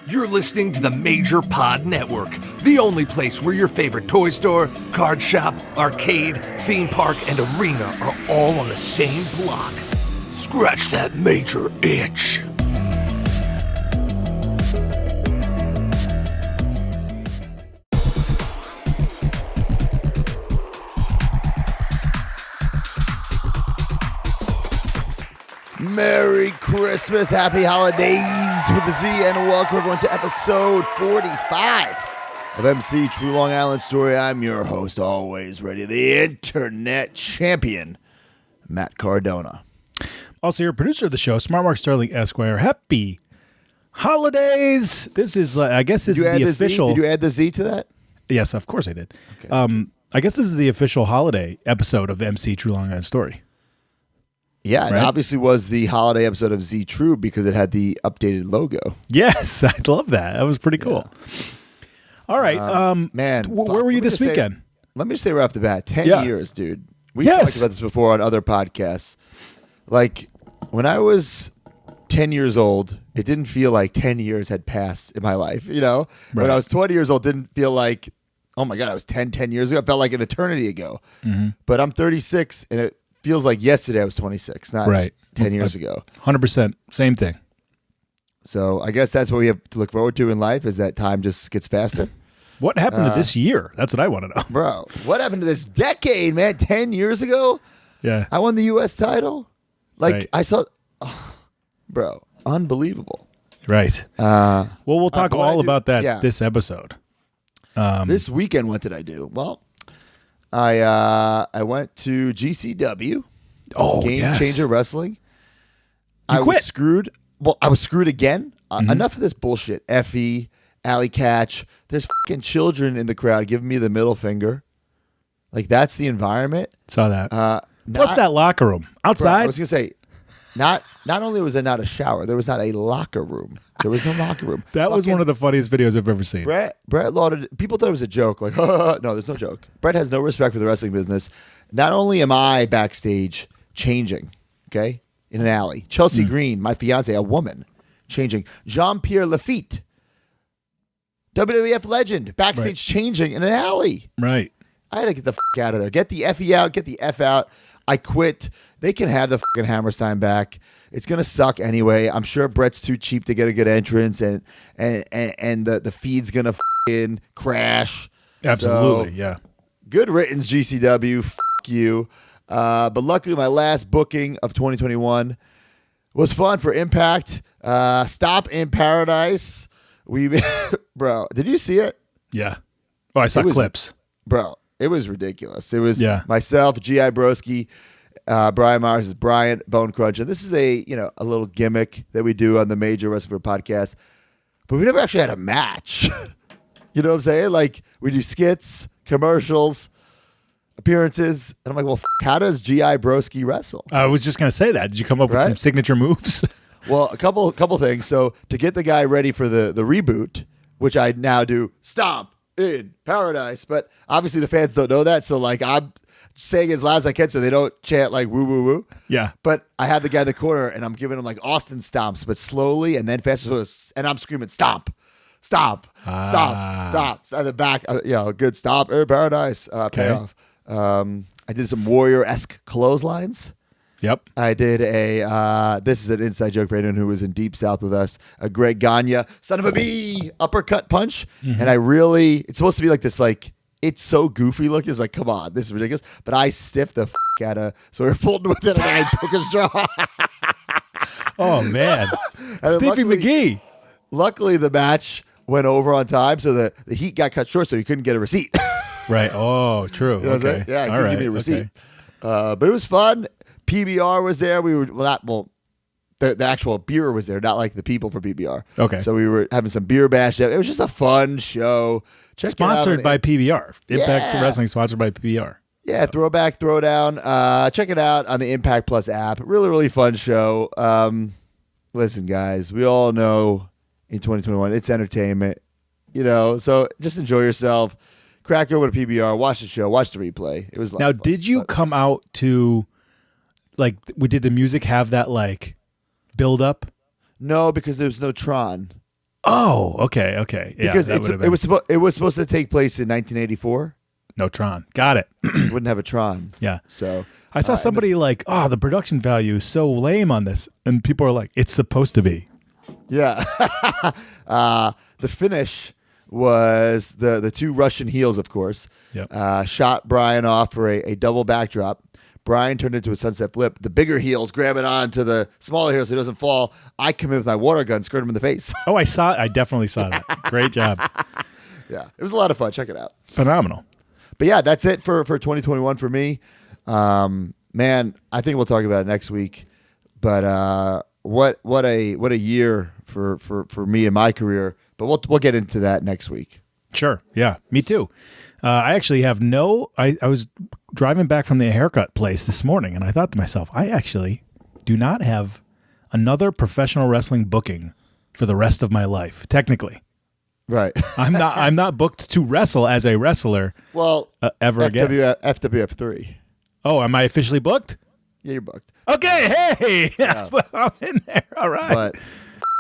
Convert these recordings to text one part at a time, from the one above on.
You're listening to the Major Pod Network, the only place where your favorite toy store, card shop, arcade, theme park, and arena are all on the same block. Scratch that major itch. Merry Christmas, happy holidays with a Z, and welcome everyone to episode 45 of MC True Long Island Story. I'm your host, always ready, the internet champion, Matt Cardona. Also, your producer of the show, Smart Mark Sterling Esquire. Happy holidays! This is, I guess, this is the official. Did you add the Z to that? Yes, of course I did. Okay. I guess this is the official holiday episode of MC True Long Island Story. Yeah, right? It obviously was the holiday episode of Z True because it had the updated logo. Yes, I love that. That was pretty cool. Yeah. All right, man, where were you this weekend? Let me just say right off the bat, 10 years, dude. We've Yes. talked about this before on other podcasts. Like, when I was 10 years old, it didn't feel like 10 years had passed in my life, you know? Right. When I was 20 years old, it didn't feel like, oh my God, I was 10 years ago. It felt like an eternity ago. Mm-hmm. But I'm 36, and it feels like yesterday I was 26, not 10 years ago. 100%. Same thing. So I guess that's what we have to look forward to in life, is that time just gets faster. What happened to this year? That's what I want to know. Bro, what happened to this decade, man? 10 years ago? Yeah. I won the U.S. title? Like, Right. I saw... bro, unbelievable. Right. Well, we'll talk but what I all do- about that yeah. this episode. This weekend, what did I do? Well, I went to GCW. Oh, Game yes. Changer Wrestling. I quit. was screwed. Well, I was screwed again. Enough of this bullshit. Effie, Alley Catch. There's fucking children in the crowd giving me the middle finger. Like, that's the environment. Saw that. Plus Not- that locker room. Bro, Outside? I was gonna say, not only was there not a shower, there was not a locker room. There was no locker room. That was one of the funniest videos I've ever seen. Brett lauded. People thought it was a joke. Like, no, there's no joke. Brett has no respect for the wrestling business. Not only am I backstage changing, okay, in an alley. Chelsea Green, my fiance, a woman, changing. Jean-Pierre Lafitte, WWF legend, backstage changing in an alley. Right. I had to get the out of there. Get the F-E out. Get the F out. I quit. They can have the fucking Hammerstein back. It's gonna suck anyway. I'm sure Brett's too cheap to get a good entrance, and the feed's gonna fucking crash. Absolutely. So, yeah. good riddance, GCW. You. But luckily, my last booking of 2021 was fun for Impact. Stop in Paradise. Bro, did you see it? Yeah. Oh, I saw clips. Bro, it was ridiculous. It was Yeah. myself, G.I. Broski, Brian Myers, Brian Bone Crunch. And this is a little gimmick that we do on the Major Wrestling podcast. But we never actually had a match. You know what I'm saying? Like, we do skits, commercials, appearances. And I'm like, well, how does G.I. Broski wrestle? I was just going to say that. Did you come up with Right? some signature moves? Well, a couple things. So to get the guy ready for the reboot, which I now do, stomp in Paradise. But obviously the fans don't know that. So like, I'm saying as loud as I can so they don't chant like woo, woo, woo. Yeah. But I have the guy in the corner and I'm giving him like Austin stomps, but slowly and then faster. And I'm screaming, stomp, stomp, stomp, stomp. So at the back, a good stomp in Paradise payoff. I did some Warrior-esque clotheslines. Yep. I did this is an inside joke for anyone who was in Deep South with us, a Greg Gagne, son of a bee, uppercut punch. Mm-hmm. And it's supposed to be like this, like, it's so goofy looking. It's like, come on, this is ridiculous. But I stiffed the out of, so we were pulled with it and I took his jaw. Oh, man. Stevie McGee. Luckily, the match went over on time, so the heat got cut short, so you couldn't get a receipt. Right. Oh, true. You know what I'm saying? Okay. Yeah, All couldn't right. give me a receipt. Okay. But it was fun. PBR was there. We were the actual beer was there, not like the people from PBR. Okay. So we were having some beer bash. It was just a fun show. Check it out on Sponsored the- by PBR. Impact Yeah. Wrestling sponsored by PBR. Yeah, Throwback, Throwdown. Check it out on the Impact Plus app. Really, really fun show. Listen, guys, we all know in 2021 it's entertainment. So just enjoy yourself. Crack over to PBR, watch the show, watch the replay. It was a lot Now, of fun. did you come out to, like, did the music have that, like, build up? No, because there was no Tron. Oh, okay. Yeah, because that would have been. it was supposed to take place in 1984. No Tron. Got it. Wouldn't have a Tron. Yeah. So I saw somebody the production value is so lame on this. And people are like, it's supposed to be. Yeah. The finish was the two Russian heels, of course. Yep. Shot Brian off for a double backdrop. Brian turned into a sunset flip. The bigger heels grabbing on to the smaller heels so he doesn't fall. I come in with my water gun, skirt him in the face. Oh, I definitely saw that. Great job. Yeah. It was a lot of fun. Check it out. Phenomenal. But yeah, that's it for 2021 for me. Man, I think we'll talk about it next week. But what a year for me and my career. But we'll get into that next week. Sure. Yeah, me too. I actually have I was driving back from the haircut place this morning, and I thought to myself, I actually do not have another professional wrestling booking for the rest of my life, technically. Right. I'm not booked to wrestle as a wrestler ever again. FWF 3. Oh, am I officially booked? Yeah, you're booked. Okay, hey. Yeah. I'm in there. All right. But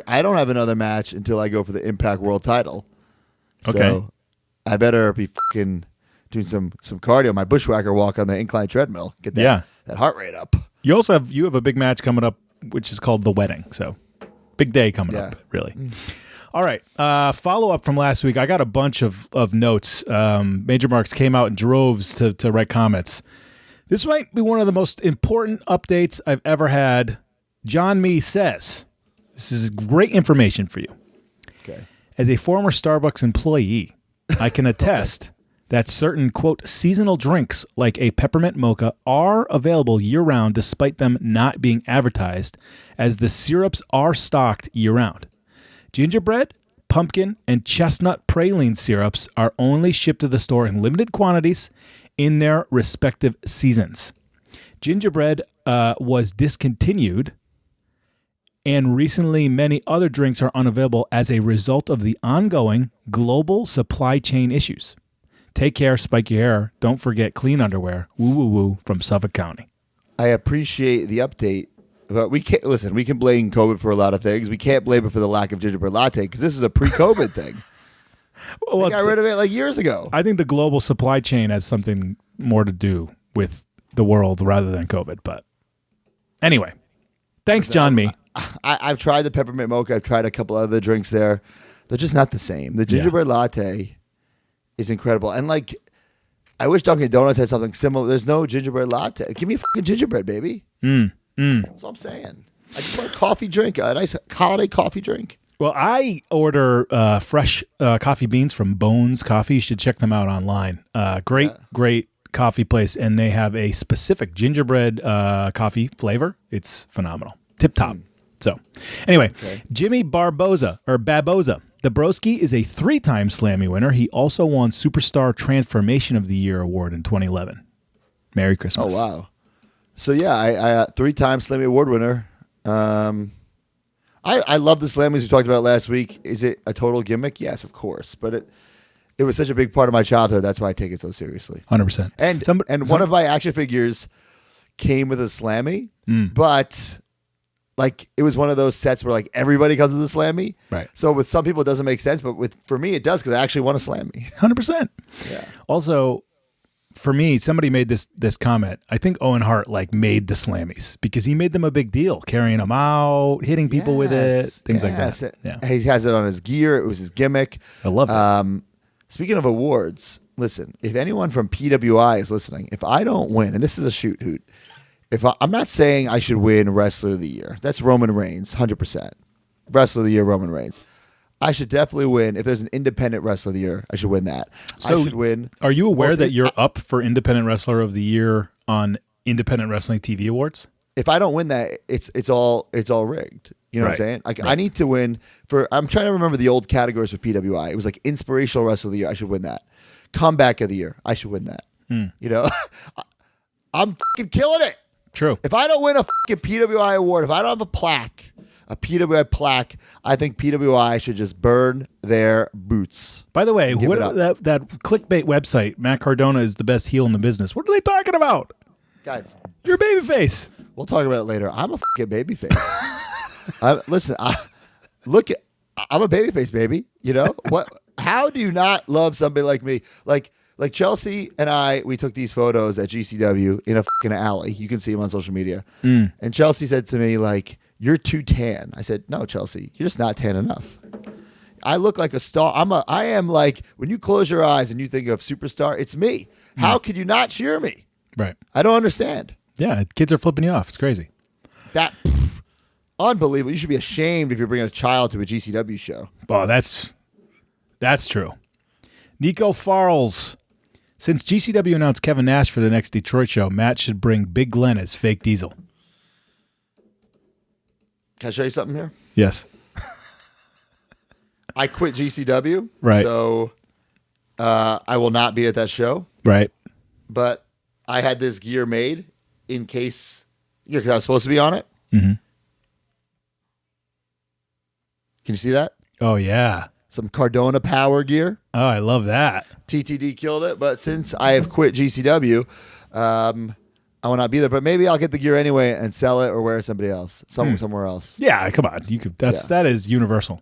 I don't have another match until I go for the Impact World title. Okay. So I better be fucking doing some cardio, my bushwhacker walk on the incline treadmill. Get that heart rate up. You also have a big match coming up, which is called The Wedding. So big day coming up, really. All right. Follow up from last week. I got a bunch of notes. Major Marks came out in droves to write comments. This might be one of the most important updates I've ever had. John Me says, this is great information for you. Okay. As a former Starbucks employee, I can attest that certain, quote, seasonal drinks like a peppermint mocha are available year-round despite them not being advertised, as the syrups are stocked year-round. Gingerbread, pumpkin, and chestnut praline syrups are only shipped to the store in limited quantities in their respective seasons. Gingerbread was discontinued, and recently many other drinks are unavailable as a result of the ongoing global supply chain issues. Take care, spike your hair. Don't forget clean underwear. Woo woo woo from Suffolk County. I appreciate the update, but we can't listen. We can blame COVID for a lot of things. We can't blame it for the lack of gingerbread latte because this is a pre-COVID thing. They got rid of it like years ago. I think the global supply chain has something more to do with the world rather than COVID. But anyway, thanks, John Me. I've tried the peppermint mocha. I've tried a couple other drinks there. They're just not the same. The gingerbread latte is incredible. And I wish Dunkin' Donuts had something similar. There's no gingerbread latte. Give me a fucking gingerbread, baby. That's what I'm saying. I just want a coffee drink, a nice holiday coffee drink. Well, I order fresh coffee beans from Bones Coffee. You should check them out online. Great coffee place, and they have a specific gingerbread coffee flavor. It's phenomenal. Tip top. So, anyway, Jimmy Baboza. The Broski is a 3-time Slammy winner. He also won Superstar Transformation of the Year award in 2011. Merry Christmas. Oh, wow. So, yeah, I 3-time Slammy award winner. I love the Slammies we talked about last week. Is it a total gimmick? Yes, of course. But it was such a big part of my childhood. That's why I take it so seriously. 100%. And one of my action figures came with a Slammy, but it was one of those sets where everybody comes with a Slammy. Right. So with some people it doesn't make sense, but for me it does because I actually want a Slammy. 100%. Yeah. Also, for me, somebody made this comment. I think Owen Hart made the Slammies because he made them a big deal, carrying them out, hitting people with it, things like that. Yeah. He has it on his gear. It was his gimmick. I love that. Speaking of awards, listen, if anyone from PWI is listening, if I don't win, and this is a shoot hoot, I'm not saying I should win Wrestler of the Year. That's Roman Reigns, 100%. Wrestler of the Year, Roman Reigns. I should definitely win. If there's an independent Wrestler of the Year, I should win that. So I should win. Are you aware that you're up for Independent Wrestler of the Year on Independent Wrestling TV Awards? If I don't win that, it's all rigged. You know what I'm saying? I need to win for. I'm trying to remember the old categories for PWI. It was Inspirational Wrestler of the Year. I should win that. Comeback of the Year. I should win that. You know, I'm fucking killing it. True. If I don't win a fucking PWI award, if I don't have a PWI plaque, I think PWI should just burn their boots. By the way, that clickbait website, Matt Cardona is the best heel in the business. What are they talking about? Guys. You're a babyface. We'll talk about it later. I'm a fucking babyface. Listen, look at I'm a babyface, baby. You know what? How do you not love somebody like me? Like Chelsea and we took these photos at GCW in a fucking alley. You can see them on social media. And Chelsea said to me, like, "You're too tan." I said, "No, Chelsea, you're just not tan enough." I look like a star. I am like, when you close your eyes and you think of superstar, it's me. How could you not cheer me? Right. I don't understand. Yeah, kids are flipping you off. It's crazy. Unbelievable. You should be ashamed if you're bringing a child to a GCW show. Oh, that's true. Nico Farles. Since GCW announced Kevin Nash for the next Detroit show, Matt should bring Big Glenn as fake Diesel. Can I show you something here? Yes. I quit GCW. Right. So I will not be at that show. Right. But I had this gear made in case, because I was supposed to be on it. Mm-hmm. Can you see that? Oh, yeah. Some Cardona power gear. Oh, I love that. TTD killed it. But since I have quit GCW, I will not be there. But maybe I'll get the gear anyway and sell it or wear it somebody else, somewhere else. Yeah, come on. That is universal.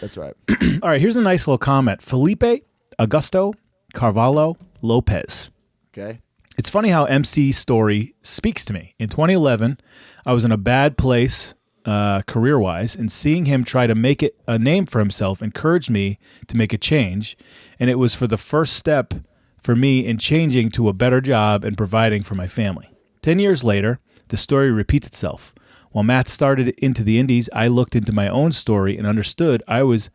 That's right. All right, here's a nice little comment. Felipe Augusto Carvalho Lopez. Okay. It's funny how MC story speaks to me. In 2011, I was in a bad place career-wise, and seeing him try to make it a name for himself encouraged me to make a change, and it was for the first step for me in changing to a better job and providing for my family. 10 years later, the story repeats itself. While Matt started into the indies, I looked into my own story and understood I was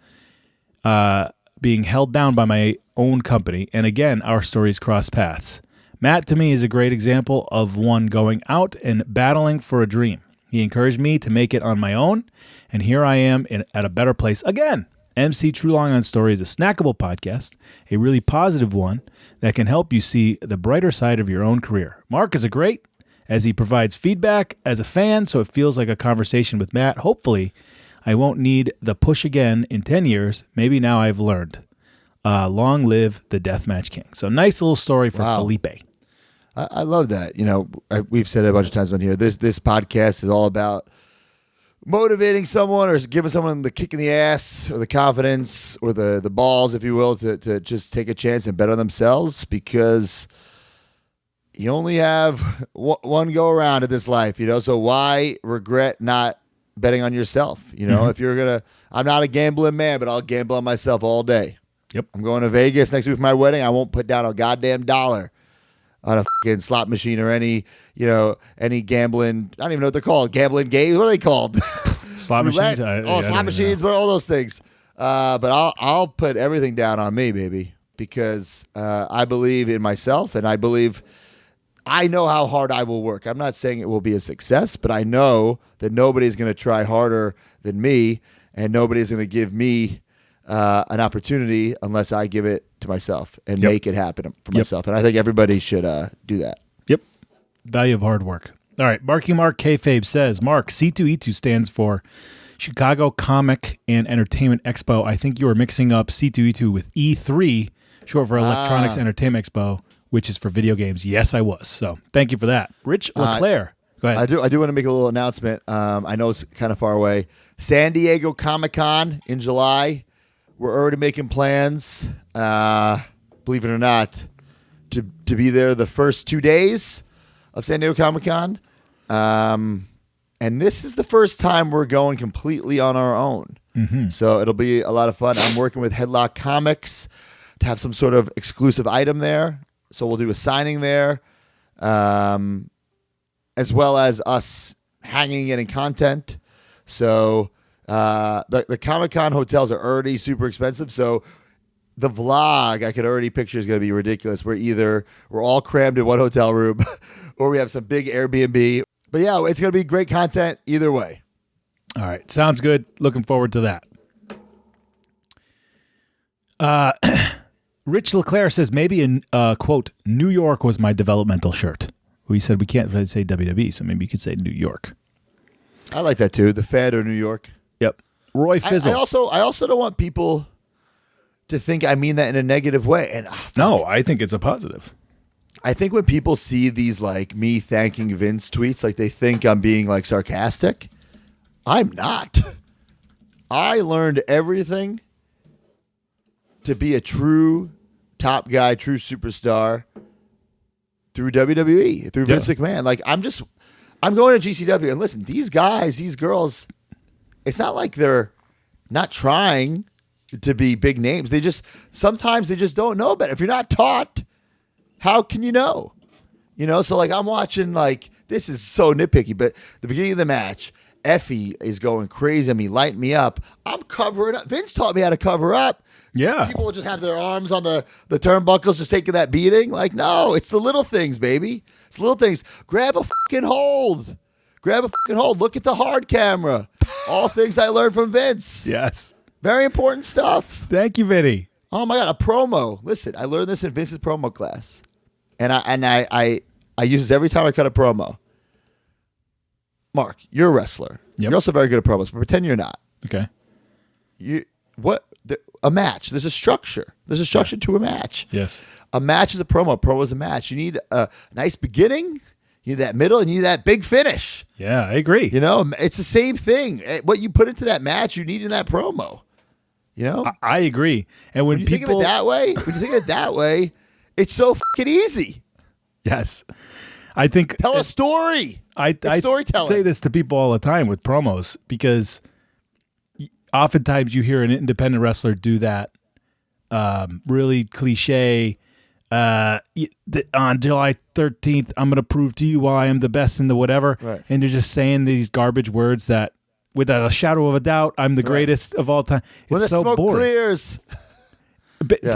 being held down by my own company, and again, our stories cross paths. Matt, to me, is a great example of one going out and battling for a dream. He encouraged me to make it on my own, and here I am at a better place again. MC True Long On Story is a snackable podcast, a really positive one that can help you see the brighter side of your own career. Mark is great as he provides feedback as a fan, so it feels like a conversation with Matt. Hopefully, I won't need the push again in 10 years. Maybe now I've learned. Long live the Deathmatch King. So nice little story for Felipe. I love that. You know, we've said it a bunch of times on here. This podcast is all about motivating someone or giving someone the kick in the ass or the confidence or the balls, if you will, to just take a chance and bet on themselves, because you only have one go around in this life, you know, so why regret not betting on yourself? You know, if you're I'm not a gambling man, but I'll gamble on myself all day. Yep. I'm going to Vegas next week for my wedding. I won't put down a goddamn dollar on a fucking slot machine or any gambling. I don't even know what they're called. Gambling games. What are they called? Slot machines. Slot machines. But all those things. But I'll put everything down on me, baby, because I believe in myself, and I know how hard I will work. I'm not saying it will be a success, but I know that nobody's going to try harder than me, and nobody's going to give me an opportunity unless I give it to myself and make it happen for myself. And I think everybody should do that. Yep. Value of hard work. All right. Marky Mark Kayfabe says, Mark, C2E2 stands for Chicago Comic and Entertainment Expo. I think you are mixing up C2E2 with E3, short for Electronics Entertainment Expo, which is for video games. Yes, I was. So thank you for that. Rich LeClaire. Go ahead. I do want to make a little announcement. I know it's kind of far away. San Diego Comic-Con in July. We're already making plans, believe it or not, to be there the first 2 days of San Diego Comic-Con. And this is the first time we're going completely on our own. Mm-hmm. So it'll be a lot of fun. I'm working with Headlock Comics to have some sort of exclusive item there. So we'll do a signing there, as well as us hanging it in content. So the Comic-Con hotels are already super expensive. So the vlog I could already picture is going to be ridiculous. We're all crammed in one hotel room or we have some big Airbnb. But yeah, it's going to be great content either way. All right. Sounds good. Looking forward to that. Rich LeClaire says, maybe in, quote, New York was my developmental shirt. We said we can't say WWE, so maybe you could say New York. I like that too. The Fed or New York. Yep. Roy Fizzle. I also don't want people to think I mean that in a negative way. And no, I think it's a positive. I think when people see these like me thanking Vince tweets, like they think I'm being like sarcastic. I'm not. I learned everything to be a true top guy, true superstar through WWE, through Vince McMahon. Like, I'm going to GCW, and listen, these guys, these girls, it's not like they're not trying to be big names. Sometimes they just don't know better. If you're not taught, how can you know? So like I'm watching, like, this is so nitpicky, but the beginning of the match, Effie is going crazy on me, lighting me up. I'm covering up. Vince taught me how to cover up. Yeah. People will just have their arms on the turnbuckles, just taking that beating. Like, no, it's the little things, baby. It's the little things. Grab a fucking hold. Look at the hard camera. All things I learned from Vince. Yes. Very important stuff. Thank you, Vinny. Oh my God, a promo. Listen, I learned this in Vince's promo class. And I use this every time I cut a promo. Mark, you're a wrestler. Yep. You're also very good at promos, but pretend you're not. Okay. A match. There's a structure. There's a structure to a match. Yes. A match is a promo. A promo is a match. You need a nice beginning. You need that middle, and you need that big finish. Yeah, I agree. It's the same thing. What you put into that match, you need in that promo. I agree. And when you think of it that way, it's so fucking easy. Yes. I think tell a story. I storytelling. say this to people all the time with promos because oftentimes you hear an independent wrestler do that really cliche. On July 13th, I'm going to prove to you why I'm the best in the whatever. Right. And they're just saying these garbage words that, without a shadow of a doubt, I'm the greatest of all time. When it's the so smoke boring. clears.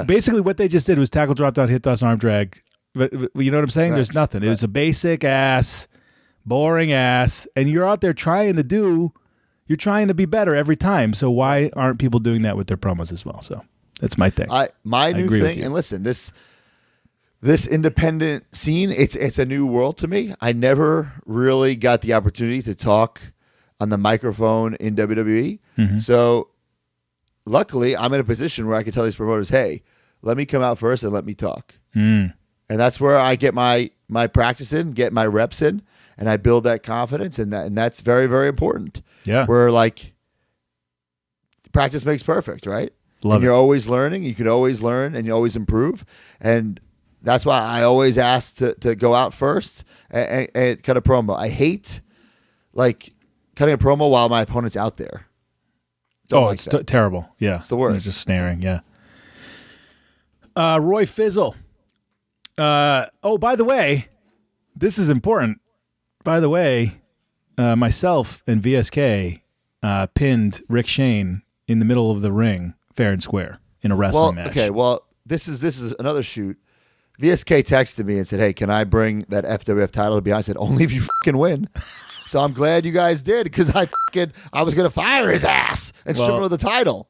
Basically, what they just did was tackle, drop down, hit toss, arm drag. But you know what I'm saying? Right. There's nothing. It was a basic ass, boring ass, and you're out there trying to be better every time. So why aren't people doing that with their promos as well? So that's my thing. My new thing, and listen, this independent scene, it's a new world to me. I never really got the opportunity to talk on the microphone in WWE. Mm-hmm. So luckily, I'm in a position where I can tell these promoters, hey, let me come out first and let me talk. Mm. And that's where I get my practice in, get my reps in, and I build that confidence, and that's very, very important. Yeah. Where, like, practice makes perfect, right? Love it. You're always learning. You can always learn, and you always improve. And that's why I always ask to go out first and cut a promo. I hate, like, cutting a promo while my opponent's out there. It's terrible. Yeah. It's the worst. They're just snaring. Yeah. Roy Fizzle. By the way, this is important. By the way, myself and VSK pinned Rick Shane in the middle of the ring, fair and square, in a wrestling match. Okay, well, this is another shoot. VSK texted me and said, hey, can I bring that FWF title to be honest? I said, only if you fucking win. So I'm glad you guys did, because I was going to fire his ass and strip him of the title.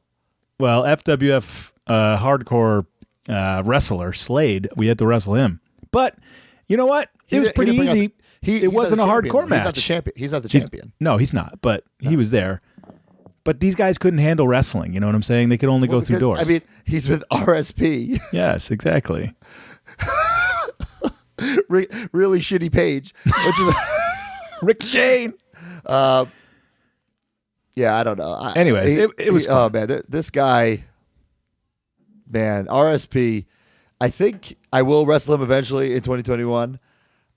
Well, FWF hardcore wrestler, Slade, we had to wrestle him. But you know what? It was pretty easy. It wasn't a hardcore match. He's not the champion. No, he's not, but he was there. But these guys couldn't handle wrestling. You know what I'm saying? They could only go through doors. I mean, he's with RSP. Yes, exactly. Really shitty page. Rick Shane. Yeah, I don't know. Anyways, it was fun. Oh, man, this guy, man, RSP, I think I will wrestle him eventually in 2021,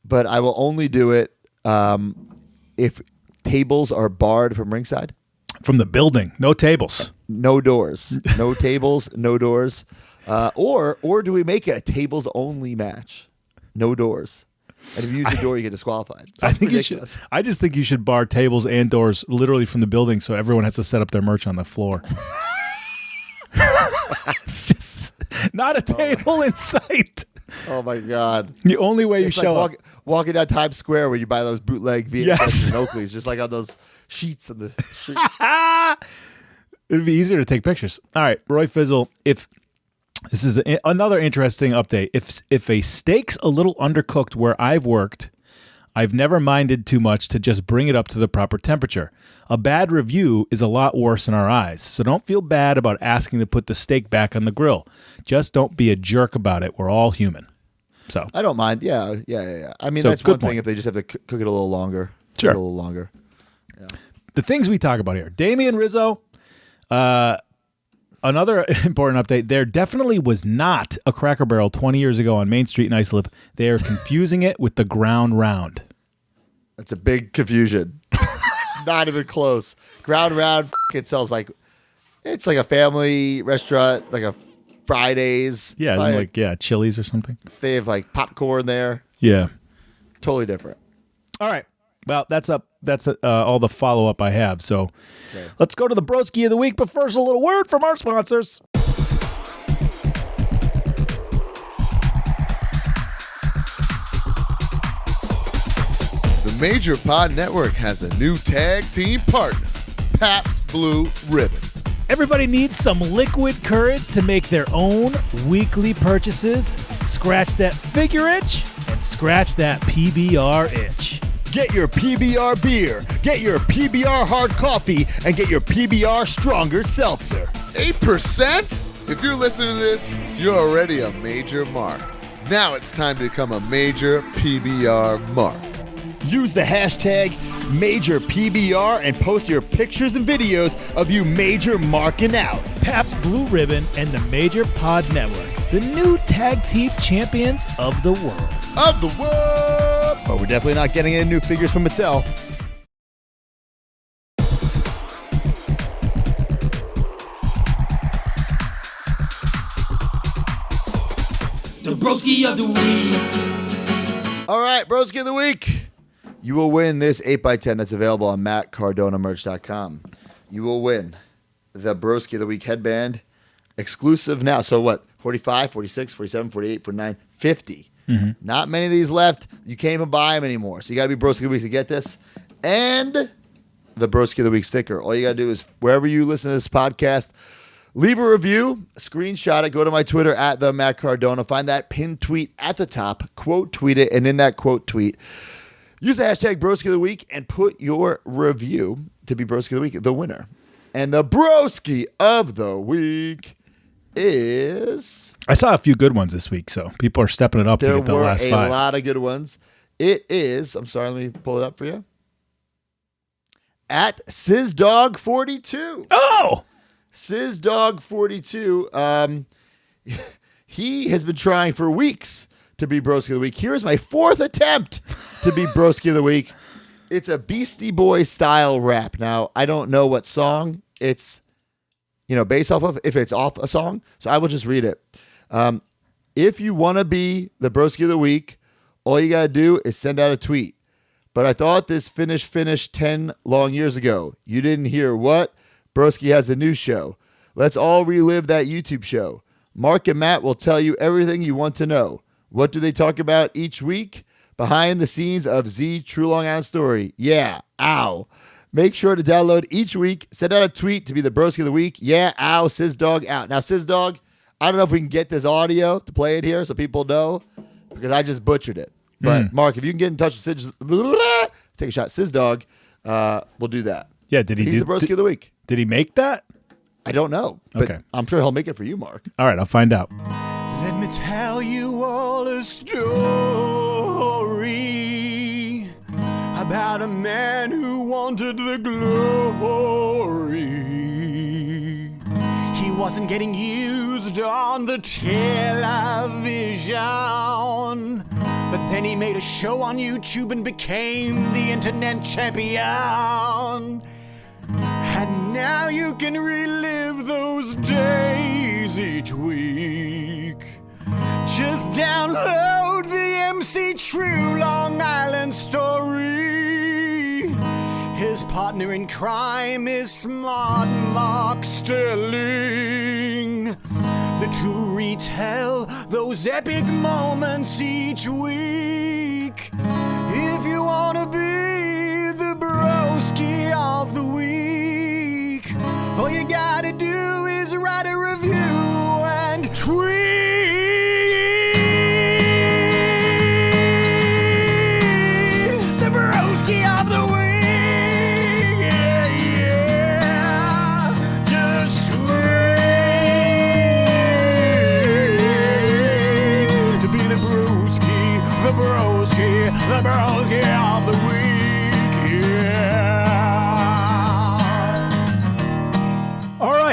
but I will only do it if tables are barred from ringside. From the building. No tables. No doors. No tables, no doors. Or do we make it a tables only match? No doors. And if you use the door, you get disqualified. I think ridiculous. I just think you should bar tables and doors literally from the building, so everyone has to set up their merch on the floor. It's just not a table in sight. Oh my God! The only way you show up, walking down Times Square when you buy those bootleg VHS and Oakleys, just like on those sheets on the street. It'd be easier to take pictures. All right, Roy Fizzle. If this is another interesting update, if a steak's a little undercooked where I've worked, I've never minded too much to just bring it up to the proper temperature. A bad review is a lot worse in our eyes, so don't feel bad about asking to put the steak back on the grill. Just don't be a jerk about it. We're all human. So I don't mind. Yeah. I mean, that's one thing if they just have to cook it a little longer. Sure. A little longer. Yeah. The things we talk about here. Damian Rizzo, Another important update, there definitely was not a Cracker Barrel 20 years ago on Main Street in Islip. They are confusing it with the Ground Round. That's a big confusion. Not even close. Ground Round, it sells like, it's like a family restaurant, like a Fridays. Yeah, like Chili's or something. They have like popcorn there. Yeah. Totally different. All right. Well, that's all the follow-up I have. So Let's go to the Broski of the week. But first, a little word from our sponsors. The Major Pod Network has a new tag team partner, Pabst Blue Ribbon. Everybody needs some liquid courage to make their own weekly purchases. Scratch that figure itch and scratch that PBR itch. Get your PBR beer, get your PBR hard coffee, and get your PBR stronger seltzer. 8%? If you're listening to this, you're already a major mark. Now it's time to become a major PBR mark. Use the hashtag MajorPBR and post your pictures and videos of you major marking out. Pabst Blue Ribbon and the Major Pod Network, the new tag team champions of the world. Of the world! But we're definitely not getting any new figures from Mattel. The Broski of the week. All right, Broski of the week. You will win this 8x10 that's available on mattcardonamerch.com. You will win the Broski of the Week headband, exclusive now. So what, 45, 46, 47, 48, 49, 50. Mm-hmm. Not many of these left. You can't even buy them anymore. So you got to be Broski of the Week to get this. And the Broski of the Week sticker. All you got to do is, wherever you listen to this podcast, leave a review, screenshot it, go to my Twitter at the Matt Cardona, find that pinned tweet at the top, quote tweet it, and in that quote tweet, use the hashtag Broski of the Week and put your review to be Broski of the Week, the winner. And the Broski of the Week is... I saw a few good ones this week, so people are stepping it up to get the last 5. There were a lot of good ones. It is, I'm sorry, let me pull it up for you. At SizDog42. Oh! SizDog42. He has been trying for weeks to be Broski of the Week. Here's my 4th attempt to be Broski of the Week. It's a Beastie Boys style rap. Now, I don't know what song it's, based off of, if it's off a song. So I will just read it. If you want to be the Broski of the Week, all you got to do is send out a tweet. But I thought this finished 10 long years ago. You didn't hear what? Broski has a new show. Let's all relive that YouTube show. Mark and Matt will tell you everything you want to know. What do they talk about each week? Behind the scenes of Z True Long Island Story. Yeah, ow. Make sure to download each week. Send out a tweet to be the Broski of the Week. Yeah, ow, SizDog out. Now, SizDog, I don't know if we can get this audio to play it here so people know, because I just butchered it. But, Mark, if you can get in touch with Sid, take a shot. SizDog, we'll do that. Yeah, did he He's the Broski of the Week. Did he make that? I don't know, but Okay. I'm sure he'll make it for you, Mark. All right, I'll find out. Let me tell you all a story about a man who wanted the glory. He wasn't getting used on the television, but then he made a show on YouTube and became the internet champion. And now you can relive those days each week. Just download the MC True Long Island Story. His partner in crime is Smart Mark Sterling. The two retell those epic moments each week. If you want to be the Broski of the Week, all you gotta do is write a review and tweet the Broski of the Week. Yeah, yeah. Just tweet to be the Broski, the Broski, the Broski of the Week. Yeah. All right.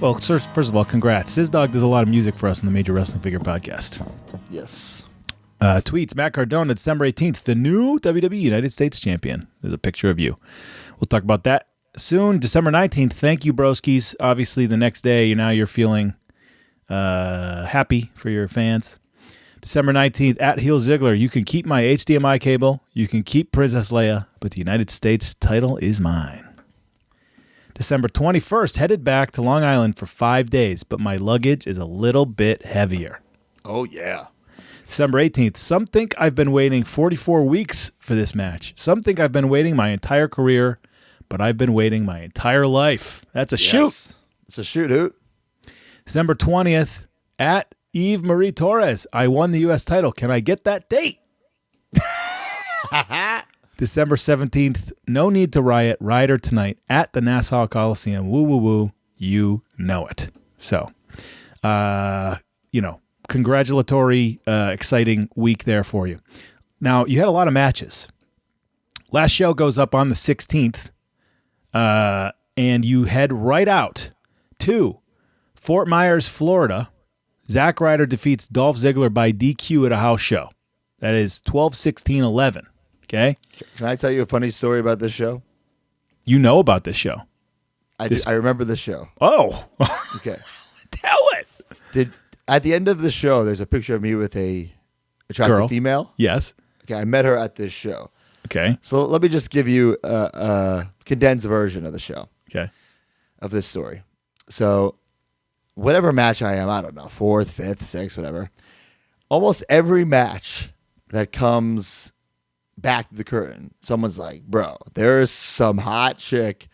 Well, first of all, congrats. Sizdog does a lot of music for us in the Major Wrestling Figure podcast. Yes. Tweets, Matt Cardona, December 18th, the new WWE United States Champion. There's a picture of you. We'll talk about that soon. December 19th, thank you, broskies. Obviously, the next day, you're feeling happy for your fans. December 19th, at Heel Ziggler, you can keep my HDMI cable, you can keep Princess Leia, but the United States title is mine. December 21st, headed back to Long Island for 5 days, but my luggage is a little bit heavier. Oh, yeah. December 18th, some think I've been waiting 44 weeks for this match. Some think I've been waiting my entire career, but I've been waiting my entire life. That's a shoot. It's a shoot, hoot. December 20th, at Eve Marie Torres, I won the U.S. title. Can I get that date? December 17th, no need to riot. Rider tonight at the Nassau Coliseum. Woo, woo, woo. You know it. So, congratulatory, exciting week there for you. Now, you had a lot of matches. Last show goes up on the 16th, and you head right out to Fort Myers, Florida. Zack Ryder defeats Dolph Ziggler by DQ at a house show. That is 12/16/11. Okay? Can I tell you a funny story about this show? You know about this show. I remember the show. Oh. Okay. Tell it. At the end of the show, there's a picture of me with a attractive girl. female. Yes. Okay, I met her at this show. Okay. So let me just give you a condensed version of the show. Okay. Of this story. So whatever match I am, I don't know, 4th, 5th, 6th, whatever. Almost every match that comes back to the curtain, someone's like, bro, there's some hot chick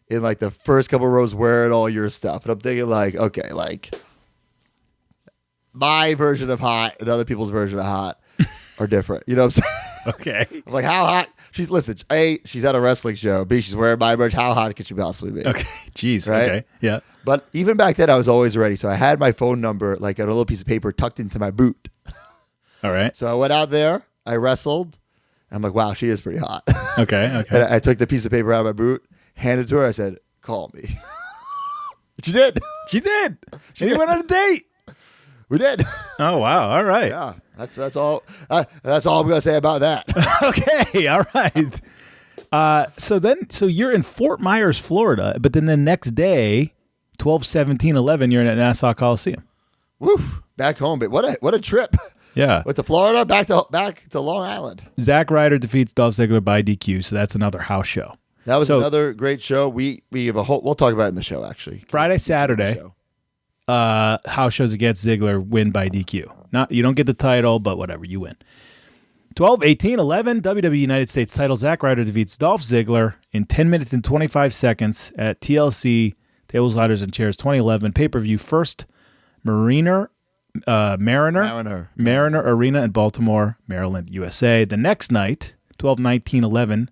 in like the first couple rows wearing all your stuff. And I'm thinking like, okay, like my version of hot and other people's version of hot are different. You know what I'm saying? Okay. I'm like, how hot? A, she's at a wrestling show. B, she's wearing my merch. How hot could she possibly be? Okay. Jeez. Right? Okay. Yeah. But even back then, I was always ready. So I had my phone number like on a little piece of paper tucked into my boot. All right. So I went out there. I wrestled. And I'm like, wow, she is pretty hot. Okay. Okay. And I took the piece of paper out of my boot, handed it to her. I said, call me. She did. She did. She went on a date. We did. Oh, wow. All right. Yeah. That's all. That's all I'm gonna say about that. Okay. All right. So you're in Fort Myers, Florida, but then the next day, 12/17/11, you're in at Nassau Coliseum. Woof. Back home, but what a trip. Yeah. Went to Florida, back to Long Island. Zack Ryder defeats Dolph Ziggler by DQ, so that's another house show. That was another great show. We have a whole. We'll talk about it in the show actually. Friday, Saturday, house shows against Ziggler win by DQ. You don't get the title, but whatever, you win. 12/18/11, WWE United States title. Zack Ryder defeats Dolph Ziggler in 10 minutes and 25 seconds at TLC Tables, Ladders, and Chairs 2011 pay-per-view. First Mariner Arena in Baltimore, Maryland, USA. The next night, 12/19/11,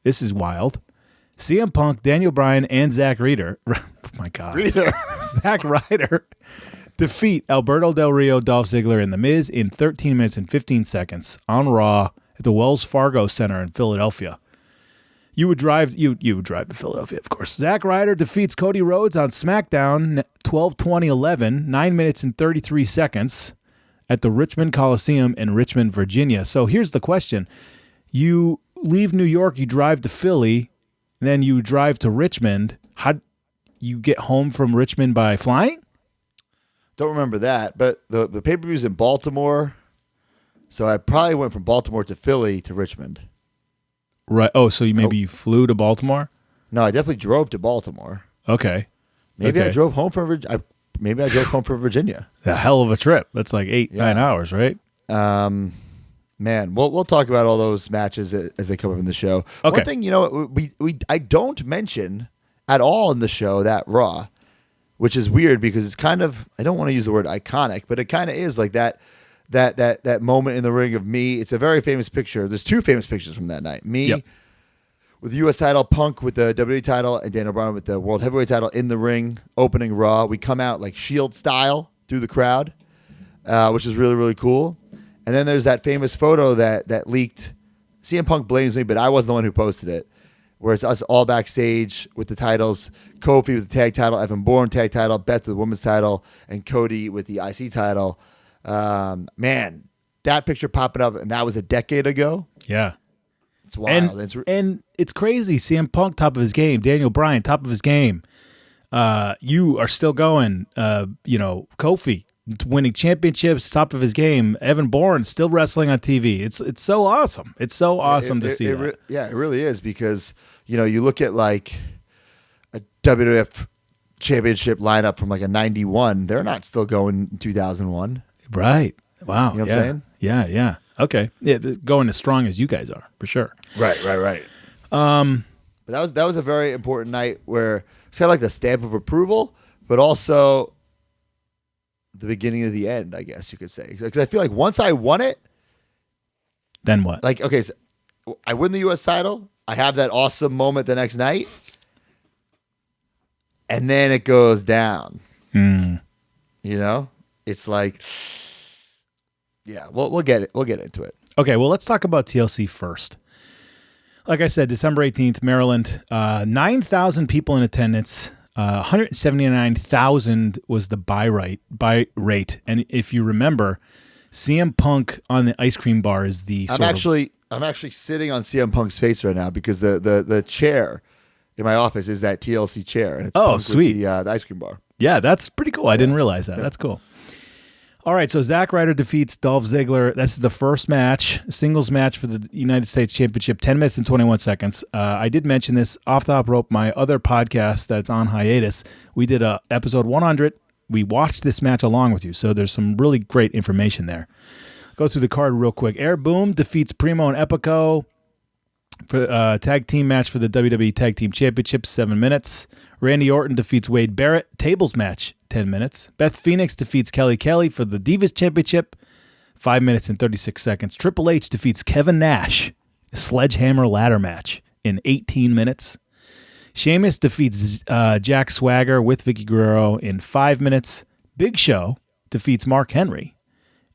this is wild. CM Punk, Daniel Bryan, and Zack Ryder. Oh my God. Zack Ryder defeat Alberto Del Rio, Dolph Ziggler, and The Miz in 13 minutes and 15 seconds on Raw at the Wells Fargo Center in Philadelphia. You would drive to Philadelphia, of course. Zack Ryder defeats Cody Rhodes on SmackDown 12/20/11, 9 minutes and 33 seconds at the Richmond Coliseum in Richmond, Virginia. So here's the question. You leave New York, you drive to Philly, then you drive to Richmond. How you get home from Richmond by flying? Don't remember that, but the pay-per-view's in Baltimore, so I probably went from Baltimore to Philly to Richmond. Right. Oh, so you flew to Baltimore? No, I definitely drove to Baltimore. Okay. Maybe okay. I drove home from Virginia. A hell of a trip. That's like 9 hours, right? Man, we'll talk about all those matches as they come up in the show. Okay. One thing, I don't mention at all in the show that Raw, which is weird because it's kind of, I don't want to use the word iconic, but it kind of is like that moment in the ring of me. It's a very famous picture. There's two famous pictures from that night. Me with the U.S. title, Punk with the WWE title, and Daniel Bryan with the World Heavyweight title in the ring, opening Raw. We come out like Shield style through the crowd, which is really, really cool. And then there's that famous photo that leaked. CM Punk blames me, but I wasn't the one who posted it. where it's us all backstage with the titles. Kofi with the tag title, Evan Bourne tag title, Beth with the women's title, and Cody with the IC title. Man, that picture popping up, and that was a decade ago. Yeah. It's wild. And it's crazy. CM Punk, top of his game. Daniel Bryan, top of his game. You are still going. Kofi, winning championships, top of his game. Evan Bourne still wrestling on TV. It's so awesome. It's so awesome to see that. It really is, because you look at like a WWF championship lineup from like a 91. They're not still going in 2001. Right. Wow. You know what I'm saying? Yeah. Okay. Yeah, going as strong as you guys are, for sure. Right. But that was a very important night where it's kind of like the stamp of approval, but also the beginning of the end, I guess you could say. Because I feel like once I won it, then what? Like, okay, so I win the U.S. title. I have that awesome moment the next night, and then it goes down. It's like, yeah, we'll get it. We'll get into it. Okay, well, let's talk about TLC first. Like I said, December 18th, Maryland, 9,000 people in attendance. 179,000 was the buy rate. And if you remember, CM Punk on the ice cream bar is the I'm actually sitting on CM Punk's face right now, because the chair in my office is that TLC chair, and it's Punk sweet, with the ice cream bar. Yeah, that's pretty cool. I didn't realize that. Yeah. That's cool. All right, so Zack Ryder defeats Dolph Ziggler. That's the first match, singles match for the United States Championship, 10 minutes and 21 seconds. I did mention this off the top rope, my other podcast that's on hiatus. We did episode 100. We watched this match along with you, so there's some really great information there. Go through the card real quick. Air Boom defeats Primo and Epico for tag team match for the WWE Tag Team Championship, 7 minutes. Randy Orton defeats Wade Barrett, tables match, 10 minutes. Beth Phoenix defeats Kelly Kelly for the Divas Championship, 5 minutes and 36 seconds. Triple H defeats Kevin Nash, a sledgehammer ladder match, in 18 minutes. Sheamus defeats Jack Swagger with Vicky Guerrero in 5 minutes. Big Show defeats Mark Henry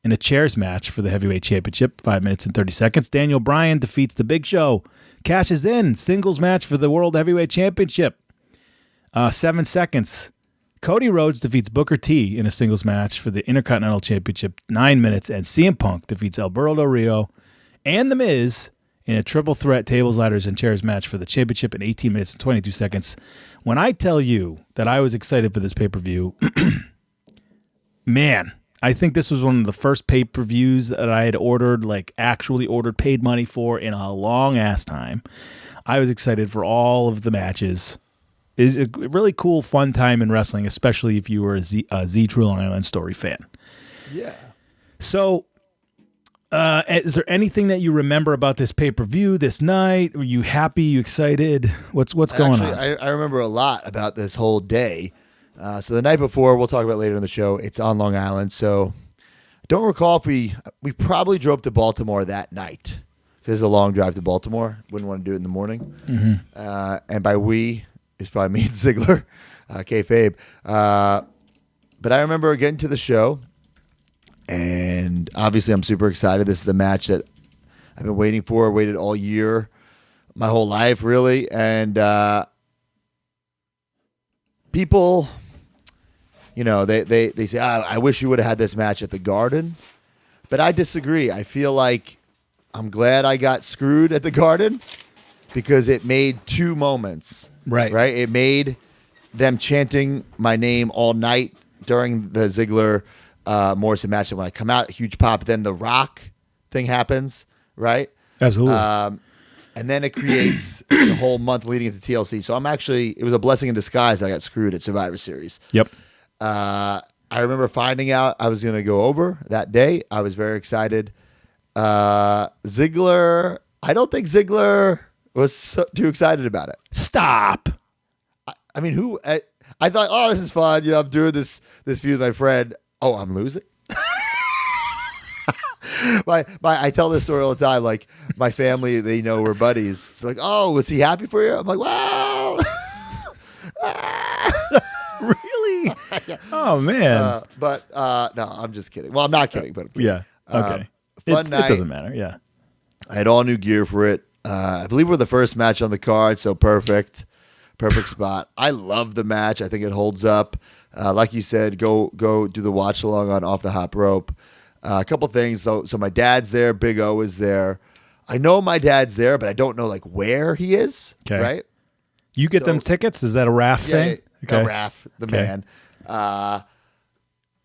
in a chairs match for the Heavyweight Championship, 5 minutes and 30 seconds. Daniel Bryan defeats The Big Show, cashes in, singles match for the World Heavyweight Championship, 7 seconds. Cody Rhodes defeats Booker T in a singles match for the Intercontinental Championship, 9 minutes. And CM Punk defeats Alberto Del Rio and The Miz in a triple threat tables, ladders, and chairs match for the championship in 18 minutes and 22 seconds. When I tell you that I was excited for this pay-per-view, man, I think this was one of the first pay-per-views that I had ordered, like actually ordered, paid money for in a long-ass time. I was excited for all of the matches. It's a really cool, fun time in wrestling, especially if you were a Z True Long Island Story fan. Yeah. So, is there anything that you remember about this pay-per-view, this night? Were you happy? You excited? What's going on? I remember a lot about this whole day. So the night before, we'll talk about later in the show, it's on Long Island. So I don't recall if we probably drove to Baltimore that night, because it's a long drive to Baltimore. Wouldn't want to do it in the morning. Mm-hmm. And by we, it's probably me and Ziggler, kayfabe. But I remember getting to the show, and obviously I'm super excited. This is the match that I've been waiting for, waited all year, my whole life, really. And people, they say, I wish you would have had this match at the Garden. But I disagree. I feel like I'm glad I got screwed at the Garden, because it made two moments. Right. It made them chanting my name all night during the Ziggler Morrison match. And when I come out, huge pop. Then the Rock thing happens, right? Absolutely. And then it creates the whole month leading into TLC. So it was a blessing in disguise that I got screwed at Survivor Series. Yep. I remember finding out I was going to go over that day. I was very excited. Ziggler, I don't think Ziggler was too excited about it. Stop. I mean, I thought, oh, this is fun. I'm doing this feud with my friend. Oh, I'm losing. I tell this story all the time. Like, my family, they know we're buddies. So like, oh, was he happy for you? I'm like, wow. Really? Yeah. Oh man. But no, I'm just kidding. Well, I'm not kidding, but I'm kidding. Yeah. Okay. Fun night. It doesn't matter. Yeah. I had all new gear for it. I believe we're the first match on the card, so perfect spot. I love the match. I think it holds up. Like you said, go do the watch along on Off the Hop Rope. A couple things. So my dad's there. Big O is there. I know my dad's there, but I don't know like where he is. Okay. Right? You get them tickets? Is that a Raph thing? Yeah, Raph, the man.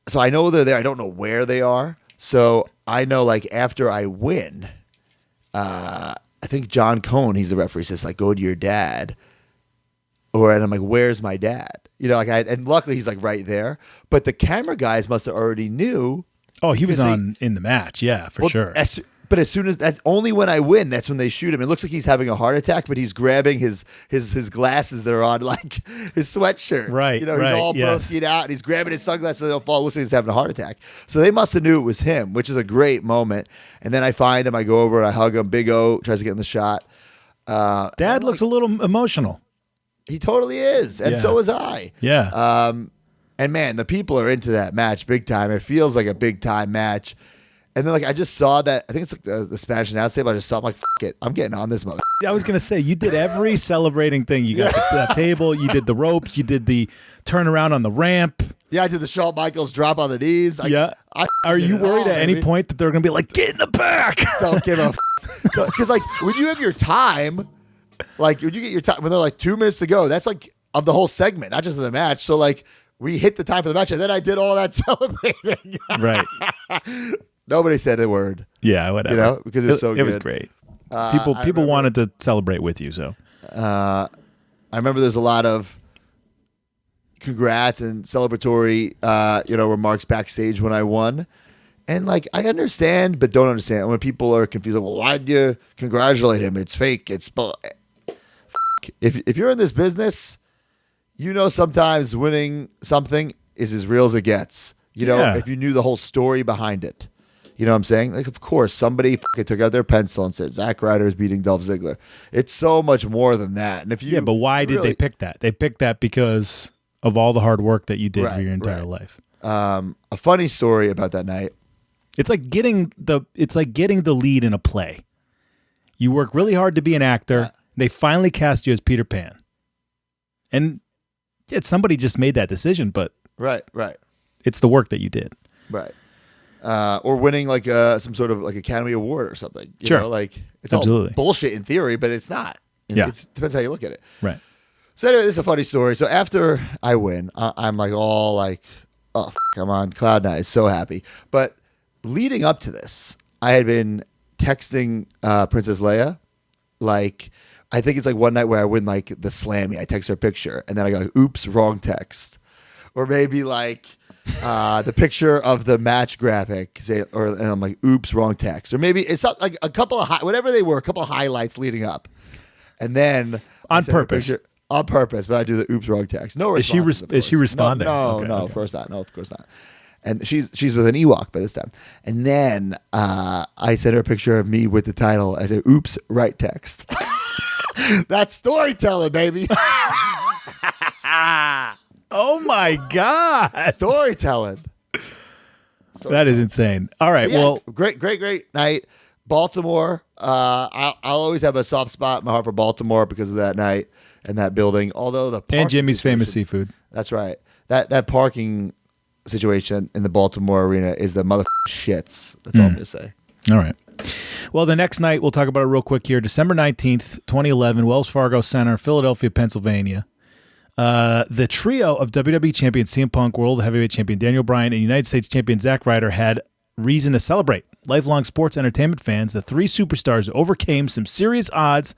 So I know they're there. I don't know where they are. So I know like after I win, I think John Cohn, he's the referee, says like, go to your dad. And I'm like, where's my dad? You know, like and luckily he's like right there. But the camera guys must have already knew. Oh, he was in the match. Yeah, for sure. But as soon as that's only when I win, that's when they shoot him. It looks like he's having a heart attack, but he's grabbing his glasses that are on, like his sweatshirt. Right. You know, he's all broskied out and he's grabbing his sunglasses so they'll fall. It looks like he's having a heart attack. So they must have knew it was him, which is a great moment. And then I find him, I go over and I hug him. Big O tries to get in the shot. Dad looks a little emotional. He totally is. And so was I. Yeah. And man, the people are into that match big time. It feels like a big time match. And then, like, I just saw that. I think it's like the Spanish announce table. I just saw. I'm like, "Fuck it, I'm getting on this mother." I was gonna say you did every celebrating thing. You got the table. You did the ropes. You did the turnaround on the ramp. Yeah, I did the Shawn Michaels drop on the knees. Are you worried at any point that they're gonna be like, "Get in the back"? Don't give a because like when you have your time, like when you get your time when they're like 2 minutes to go, that's like of the whole segment, not just of the match. So like we hit the time for the match, and then I did all that celebrating. Right. Nobody said a word. Yeah, whatever. You know, because it was so good. It was great. People wanted to celebrate with you. So I remember there's a lot of congrats and celebratory, remarks backstage when I won. And like, I understand, but don't understand when people are confused. Like, well, why'd you congratulate him? It's fake. It's if you're in this business, you know, sometimes winning something is as real as it gets. You know, if you knew the whole story behind it. You know what I'm saying? Like, of course, somebody took out their pencil and said, Zack Ryder is beating Dolph Ziggler. It's so much more than that. And if you, but why did they pick that? They picked that because of all the hard work that you did for your entire life. A funny story about that night. It's like getting the lead in a play. You work really hard to be an actor. Yeah. They finally cast you as Peter Pan. And somebody just made that decision, but right. It's the work that you did. Right. Or winning like some sort of like Academy Award or something. You know, like it's Absolutely. all bullshit in theory, but it's not. It depends how you look at it. Right. So anyway, this is a funny story. So after I win, I'm like all like, oh, I'm on cloud nine, so happy. But leading up to this, I had been texting Princess Leia. Like, I think it's like one night where I win like the Slammy. I text her a picture, and then I go, like, oops, wrong text. Or maybe like the picture of the match graphic, and I'm like, oops, wrong text. Or maybe it's like a couple of whatever they were, a couple of highlights leading up, and then on purpose, but I do the oops, wrong text. No response. Is she responding? No, of course not. No, of course not. And she's with an Ewok by this time. And then I sent her a picture of me with the title. I said, oops, right text. That's storytelling, baby. Oh my God. Storytelling. That is insane. All right. Yeah, well, great night. Baltimore. I'll always have a soft spot in my heart for Baltimore because of that night and that building. Although the and Jimmy's famous seafood. That's right. That parking situation in the Baltimore arena is the mother shits. That's all I'm going to say. All right. Well, the next night, we'll talk about it real quick here. December 19th, 2011, Wells Fargo Center, Philadelphia, Pennsylvania. The trio of WWE Champion CM Punk, World Heavyweight Champion Daniel Bryan, and United States Champion Zack Ryder had reason to celebrate. Lifelong sports entertainment fans, the three superstars overcame some serious odds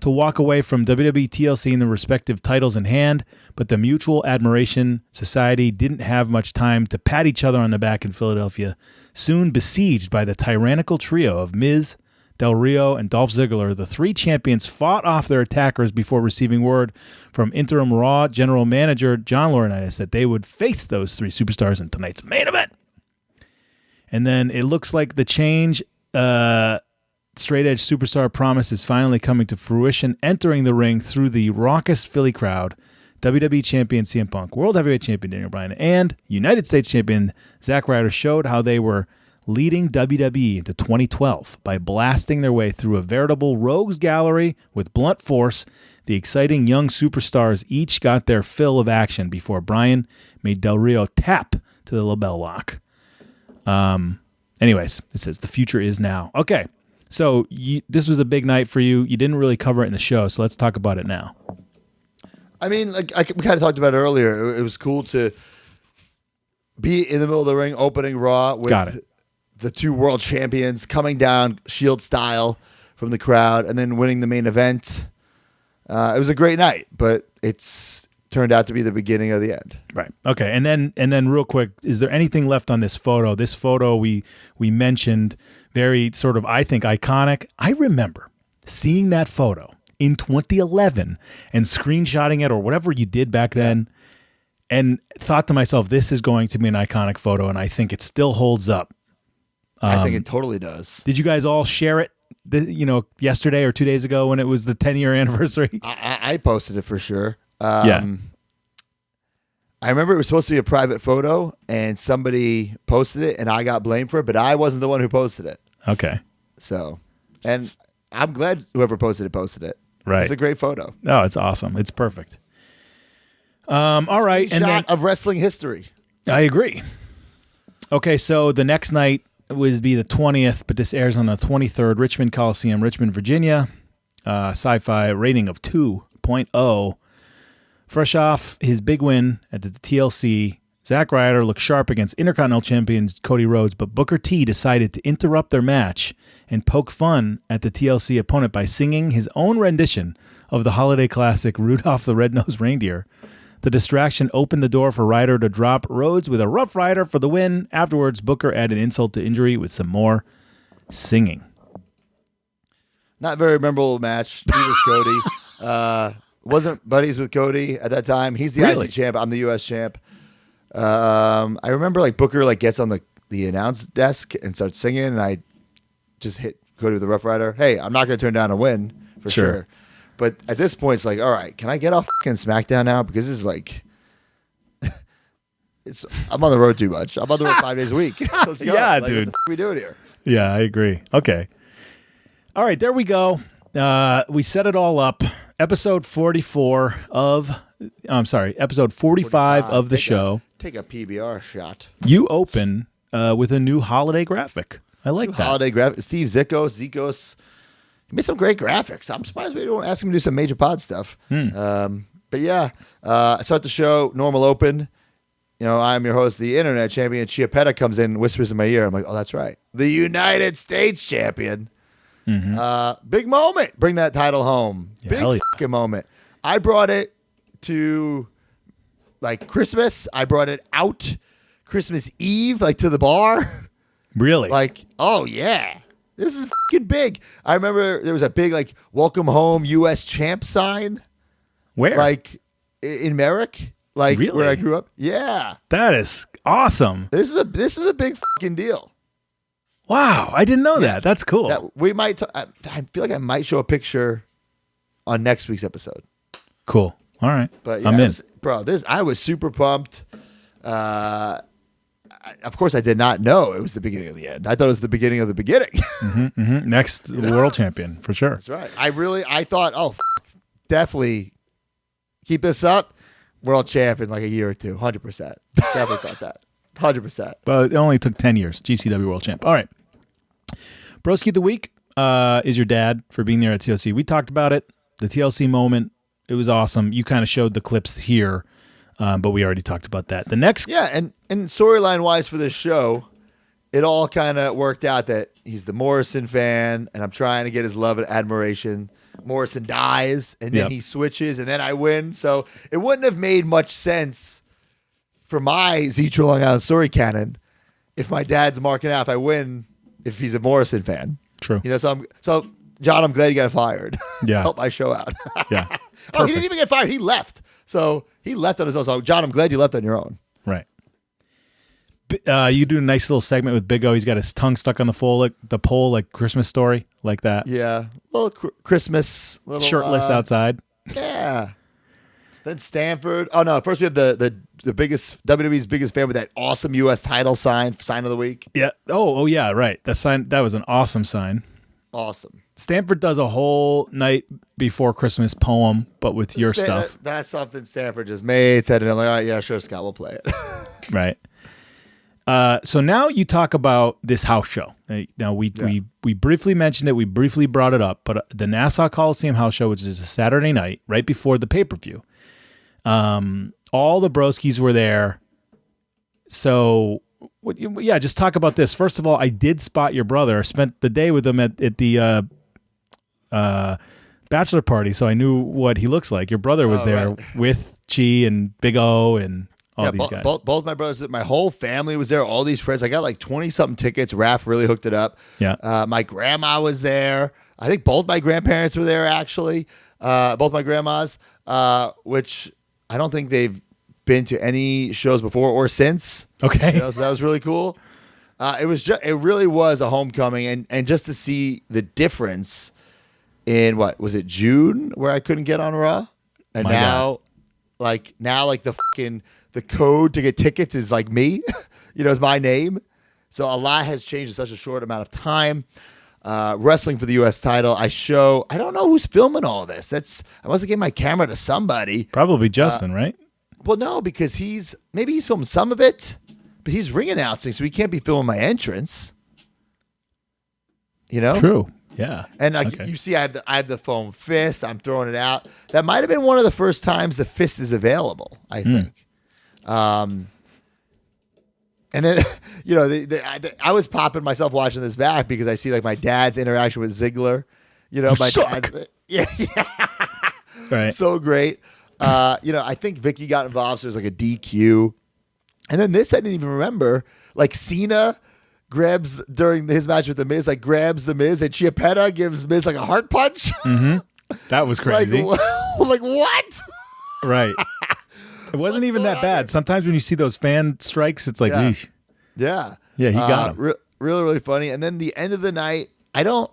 to walk away from WWE TLC in their respective titles in hand, but the Mutual Admiration Society didn't have much time to pat each other on the back in Philadelphia, soon besieged by the tyrannical trio of Miz, Del Rio, and Dolph Ziggler. The three champions fought off their attackers before receiving word from interim Raw general manager John Laurinaitis that they would face those three superstars in tonight's main event. And then it looks like the change, straight edge superstar promise is finally coming to fruition, entering the ring through the raucous Philly crowd. WWE Champion CM Punk, World Heavyweight Champion Daniel Bryan, and United States Champion Zack Ryder showed how they were leading WWE into 2012 by blasting their way through a veritable rogues gallery with blunt force. The exciting young superstars each got their fill of action before Bryan made Del Rio tap to the label lock. Anyways, it says the future is now. Okay, so this was a big night for you. You didn't really cover it in the show, so let's talk about it now. I mean, we kind of talked about it earlier. It was cool to be in the middle of the ring opening Raw with the two world champions coming down Shield style from the crowd and then winning the main event. It was a great night, but it's turned out to be the beginning of the end. Right. Okay. And then real quick, is there anything left on this photo? This photo we mentioned, very sort of, I think, iconic. I remember seeing that photo in 2011 and screenshotting it or whatever you did back then and thought to myself, this is going to be an iconic photo, and I think it still holds up. I think it totally does. Did you guys all share it, yesterday or 2 days ago when it was the 10-year anniversary? I posted it for sure. I remember it was supposed to be a private photo, and somebody posted it, and I got blamed for it, but I wasn't the one who posted it. Okay. So, and I'm glad whoever posted it. Right. It's a great photo. No, it's awesome. It's perfect. All right. And shot of wrestling history. I agree. Okay, so the next night would be the 20th, but this airs on the 23rd, Richmond Coliseum, Richmond, Virginia. Sci-fi rating of 2.0. Fresh off his big win at the TLC, Zack Ryder looked sharp against Intercontinental Champions Cody Rhodes, but Booker T decided to interrupt their match and poke fun at the TLC opponent by singing his own rendition of the holiday classic Rudolph the Red-Nosed Reindeer. The distraction opened the door for Ryder to drop Rhodes with a Rough Rider for the win. Afterwards, Booker added insult to injury with some more singing. Not very memorable match. He was Cody. Wasn't buddies with Cody at that time. He's the IC champ. I'm the US champ. I remember Booker gets on the announce desk and starts singing, and I just hit Cody with the Rough Rider. Hey, I'm not going to turn down a win for sure. But at this point, it's all right, can I get off fucking Smackdown now? Because this is I'm on the road too much. I'm on the road 5 days a week. Let's go. Yeah, What dude. the fuck are we doing here? Yeah, I agree. Okay. All right, there we go. We set it all up. Episode 45 of the show. Take a PBR shot. You open with a new holiday graphic. I like that. Holiday graphic. Steve Zikos. He made some great graphics. I'm surprised we don't ask him to do some major pod stuff. But yeah, I start the show, normal open. I'm your host, the internet champion. Chiapetta comes in, whispers in my ear. I'm like, oh, that's right. The United States champion. Big moment. Bring that title home. Yeah, Big fucking moment. I brought it to Christmas. I brought it out Christmas Eve, to the bar. Really? Oh yeah. This is fucking big. I remember there was a big welcome home US champ sign. Where? In Merrick. Really? Where I grew up. Yeah. That is awesome. This was a big fucking deal. Wow, I didn't know that. That's cool. We might. I feel like I might show a picture on next week's episode. Cool. All right. But yeah, I'm in. I was super pumped. Of course, I did not know it was the beginning of the end. I thought it was the beginning of the beginning. Next world champion for sure. That's right. I thought, definitely keep this up. World champ in a year or two. 100%. Definitely thought that. 100%. But it only took 10 years. GCW world champ. All right. Broski of the week is your dad for being there at TLC. We talked about it. The TLC moment. It was awesome. You kind of showed the clips here, but we already talked about that. The next. Yeah, and storyline wise for this show, it all kind of worked out that he's the Morrison fan, and I'm trying to get his love and admiration. Morrison dies, and then he switches, and then I win. So it wouldn't have made much sense for my Z Long Island story canon if my dad's marking out if I win if he's a Morrison fan. True. So John, I'm glad you got fired. Yeah. Help my show out. Yeah. Oh, he didn't even get fired. He left. So he left on his own. So John, I'm glad you left on your own. Right. You do a nice little segment with Big O. He's got his tongue stuck on the pole, like Christmas Story, like that. Yeah. Little Christmas. Little, shirtless outside. Yeah. Then Stanford. Oh no! First we have the biggest WWE's biggest fan with that awesome U.S. title sign of the week. Yeah. Oh yeah. Right. That was an awesome sign. Awesome. Stanford does a whole night before Christmas poem, but with your stuff. That's something Stanford just made. Said it. I'm like, all right, yeah, sure, Scott, we'll play it. Right. So now you talk about this house show. Now we briefly mentioned it. We briefly brought it up, but the Nassau Coliseum house show, which is a Saturday night right before the pay-per-view. All the Broskis were there. So yeah, just talk about this. First of all, I did spot your brother. I spent the day with him at the bachelor party, so I knew what he looks like. Your brother was there with Chi and Big O and all these guys. Both my brothers, my whole family was there. All these friends. I got like 20-something tickets. Raph really hooked it up. Yeah. My grandma was there. I think both my grandparents were there, actually. Both my grandmas, which I don't think they've been to any shows before or since. Okay. So that was really cool. It really was a homecoming, and just to see the difference in what was it, June, where I couldn't get on Raw, and now the code to get tickets is like me, is my name. So a lot has changed in such a short amount of time. Wrestling for the U.S. title. I don't know who's filming all this. I must have given my camera to somebody. Probably Justin, right? Well, no, because maybe he's filming some of it, but he's ring announcing, so he can't be filming my entrance. True. Yeah. And you see, I have the foam fist. I'm throwing it out. That might have been one of the first times the fist is available, I think. And then, I was popping myself watching this back because I see like my dad's interaction with Ziggler. My dad's, yeah, right. So great. I think Vicky got involved, so there's like a DQ. And then this, I didn't even remember. Like Cena grabs during his match with The Miz, grabs The Miz, and Chiappetta gives Miz like a heart punch. Mm-hmm. That was crazy. like what? Right. It wasn't even that bad. Sometimes when you see those fan strikes, it's like, yeah. Eesh. Yeah. Yeah, he got him. Really, really funny. And then the end of the night, I don't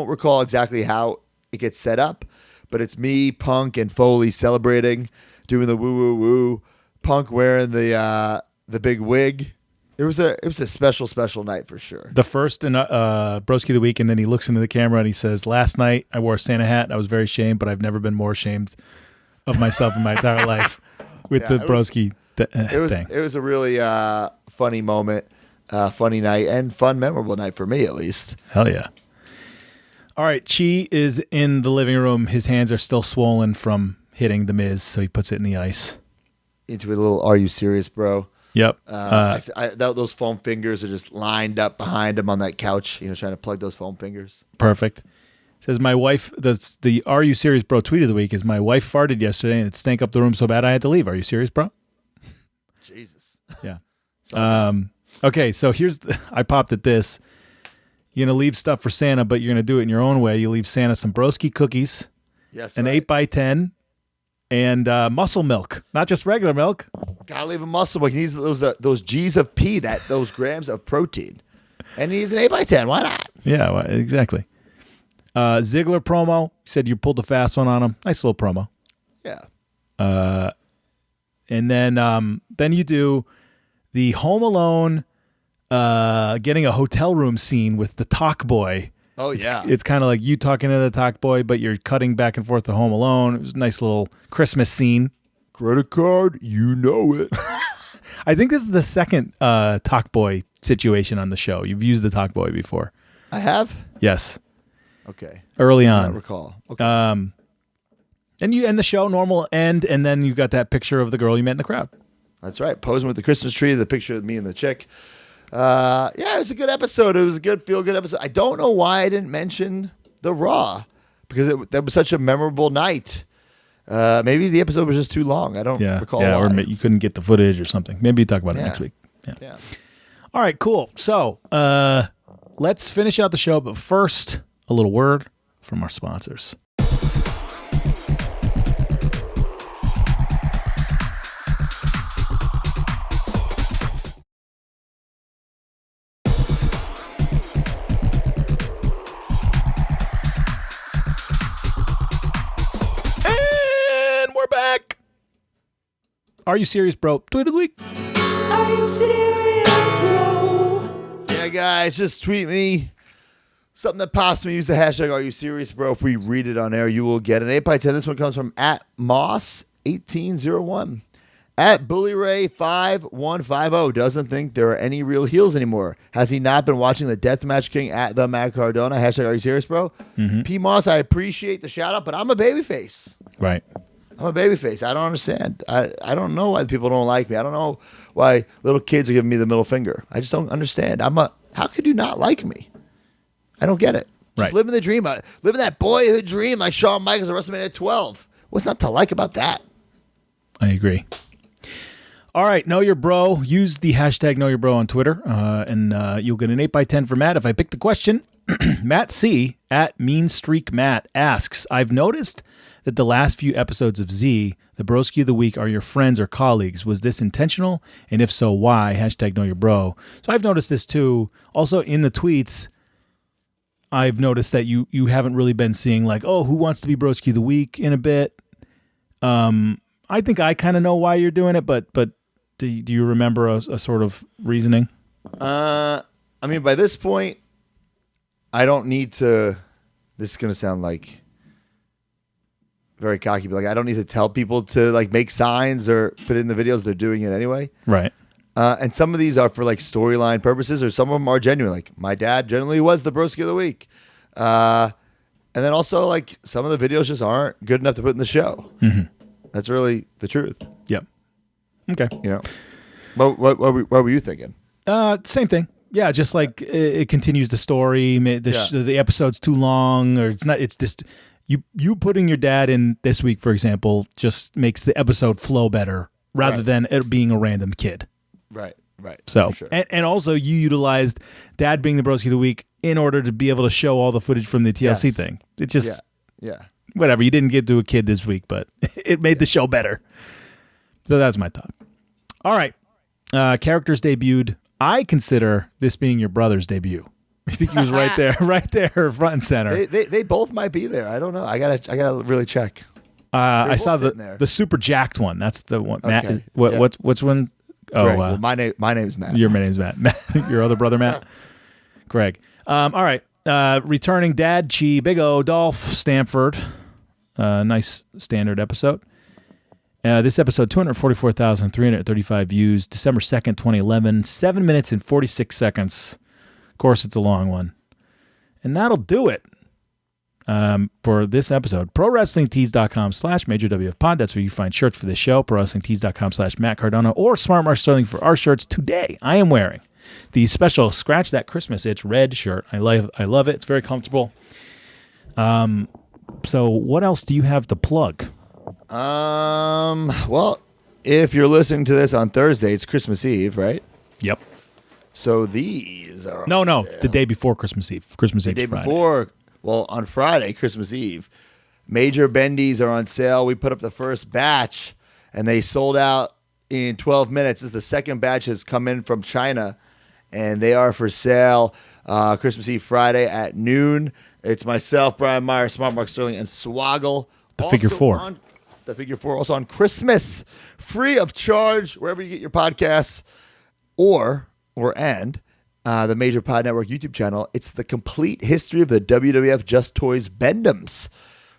recall exactly how it gets set up, but it's me, Punk, and Foley celebrating, doing the woo woo woo. Punk wearing the big wig. It was a special night for sure. The first in Broski of the week, and then he looks into the camera and he says, "Last night I wore a Santa hat. And I was very ashamed, but I've never been more ashamed of myself in my entire life." With the Broski thing. It was a really funny moment, funny night, and fun, memorable night for me at least. Hell yeah. All right, Chi is in the living room. His hands are still swollen from hitting The Miz, so he puts it in the ice. Into a little, "Are you serious, bro?" Yep. Those foam fingers are just lined up behind him on that couch, trying to plug those foam fingers. Perfect. Says my wife, the "Are you serious, bro" tweet of the week is, "My wife farted yesterday and it stank up the room so bad I had to leave. Are you serious, bro?" Jesus. Yeah. Okay, so I popped at this. You're going to leave stuff for Santa, but you're going to do it in your own way. You leave Santa some Broski cookies, an 8x10, and muscle milk, not just regular milk. Gotta leave him muscle milk. He needs those G's of P, those grams of protein. And he needs an 8x10. Why not? Yeah, well, exactly. Ziggler promo. You said you pulled the fast one on him. Nice little promo. Yeah. And then you do the Home Alone getting a hotel room scene with the talk boy. Oh, yeah. It's kind of like you talking to the talk boy, but you're cutting back and forth to Home Alone. It was a nice little Christmas scene. Credit card, you know it. I think this is the second talk boy situation on the show. You've used the talk boy before. I have? Yes. Okay. Early I on. don't recall. Okay. And you end the show normal end, and then you got that picture of the girl you met in the crowd. That's right. Posing with the Christmas tree, the picture of me and the chick. Yeah, it was a good episode. It was a good, feel-good episode. I don't know why I didn't mention the Raw, because that was such a memorable night. Maybe the episode was just too long. I don't recall why. Or you couldn't get the footage or something. Maybe you talk about it next week. Yeah. All right, cool. So let's finish out the show, but first, a little word from our sponsors. And we're back. Are You Serious, Bro? Tweet of the week. Are you serious, bro? Yeah, guys, just tweet me something that pops me. Use the hashtag Are You Serious, Bro? If we read it on air, you will get an 8x10. This one comes from @Moss1801. @BullyRay5150 doesn't think there are any real heels anymore. Has he not been watching the Deathmatch King at the Matt Cardona? Hashtag Are You Serious, Bro? P. Moss, I appreciate the shout out, but I'm a babyface. Right. I'm a babyface. I don't understand. I don't know why people don't like me. I don't know why little kids are giving me the middle finger. I just don't understand. How could you not like me? I don't get it. Just Right. living the dream. Living that boyhood dream like Shawn Michaels at WrestleMania 12. What's not to like about that? I agree. All right, Know Your Bro. Use the hashtag Know Your Bro on Twitter, and you'll get an 8x10 for Matt if I pick the question. Matt C. @MeanStreakMatt asks, I've noticed that the last few episodes of Z, the Broski of the Week, are your friends or colleagues. Was this intentional? And if so, why? Hashtag Know Your Bro. So I've noticed this too. Also in the tweets, I've noticed that you haven't really been seeing like, oh, who wants to be Broski of the Week in a bit. I think I kind of know why you're doing it, but do you remember a sort of reasoning? I mean, by this point, I don't need to. This is going to sound like very cocky, but like I don't need to tell people to like make signs or put it in the videos. They're doing it anyway. Right. And some of these are for like storyline purposes, or some of them are genuine. Like my dad generally was the Broski of the Week. And then also like some of the videos just aren't good enough to put in the show. Mm-hmm. That's really the truth. Yep. Okay. You know, what were you thinking? Same thing. Yeah, just like it continues the story. The episode's too long, or it's not. It's just you putting your dad in this week, for example, just makes the episode flow better rather than it being a random kid. Right. So, sure. and also you utilized Dad being the Broski of the Week in order to be able to show all the footage from the TLC thing. It just whatever. You didn't get to a kid this week, but it made the show better. So that's my thought. All right, characters debuted. I consider this being your brother's debut. I think he was right there, front and center. They both might be there. I don't know. I gotta really check. I saw the super jacked one. That's the one. Okay. Matt, what's one? Oh, Greg, well, my name's Matt. Your name's Matt. Your other brother, Matt. Greg. All right. Returning Dad Chi, Big O, Dolph Stanford. Nice standard episode. This episode, 244,335 views, December 2nd, 2011, 7 minutes and 46 seconds. Of course, it's a long one. And that'll do it for this episode. ProWrestlingTees.com/MajorWFPod. That's where you find shirts for this show. ProWrestlingTees.com/Matt Cardona or Smart Mark Sterling for our shirts. Today, I am wearing the special Scratch That Christmas Itch red shirt. I love it. It's very comfortable. So what else do you have to plug? Well, if you're listening to this on Thursday, it's Christmas Eve, right? Yep. So these are No, on sale. the day before Christmas Eve. Christmas The Eve day Friday. before, well, on Friday, Christmas Eve, Major Bendies are on sale. We put up the first batch, and they sold out in 12 minutes. This is the second batch has come in from China, and they are for sale Christmas Eve Friday at noon. It's myself, Brian Meyer, Smart Mark Sterling, and Swoggle. The figure four. The figure four also on Christmas, free of charge, wherever you get your podcasts, or the Major Pod Network YouTube channel. It's the complete history of the WWF Just Toys Bend-Ems.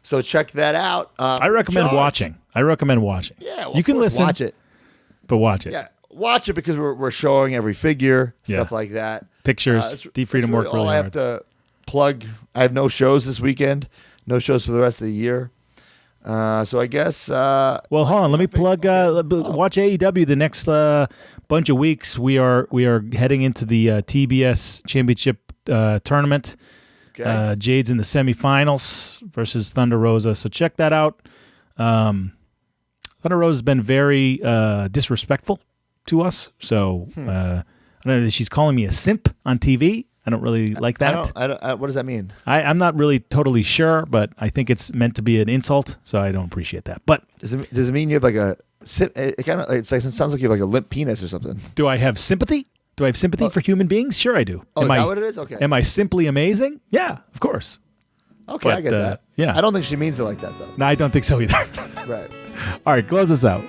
So check that out. I recommend watching. Yeah, well, you can listen. Watch it. But watch it. Yeah, watch it because we're showing every figure, stuff like that. Pictures. D Freedom work really all I hard. have to plug. I have no shows this weekend. No shows for the rest of the year. So I guess. Well, hold on. Let me plug. Watch AEW the next bunch of weeks. We are heading into the TBS Championship tournament. Okay. Jade's in the semifinals versus Thunder Rosa. So check that out. Thunder Rosa has been very disrespectful to us. So I don't know. She's calling me a simp on TV. I don't really like that. I don't, what does that mean? I'm not really totally sure, but I think it's meant to be an insult, so I don't appreciate that. But does it mean you have like a? It kind of it sounds like you have like a limp penis or something. Do I have sympathy? Do I have sympathy for human beings? Sure, I do. Oh, is that what it is? Okay. Am I simply amazing? Yeah, of course. Okay, But, I get that. yeah. I don't think she means it like that though. No, I don't think so either. Right. All right, close us out.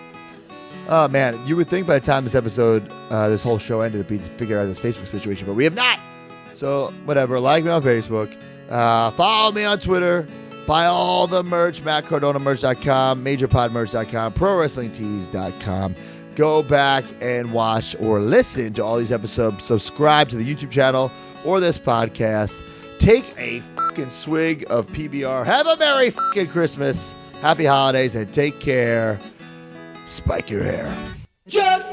Oh, man. You would think by the time this episode, this whole show ended, we'd figure out this Facebook situation, but we have not. So, whatever. Like me on Facebook. Follow me on Twitter. Buy all the merch. MattCardonaMerch.com, MajorPodMerch.com, ProWrestlingTees.com. Go back and watch or listen to all these episodes. Subscribe to the YouTube channel or this podcast. Take a fucking swig of PBR. Have a Merry fucking Christmas. Happy holidays and take care. Spike your hair. Just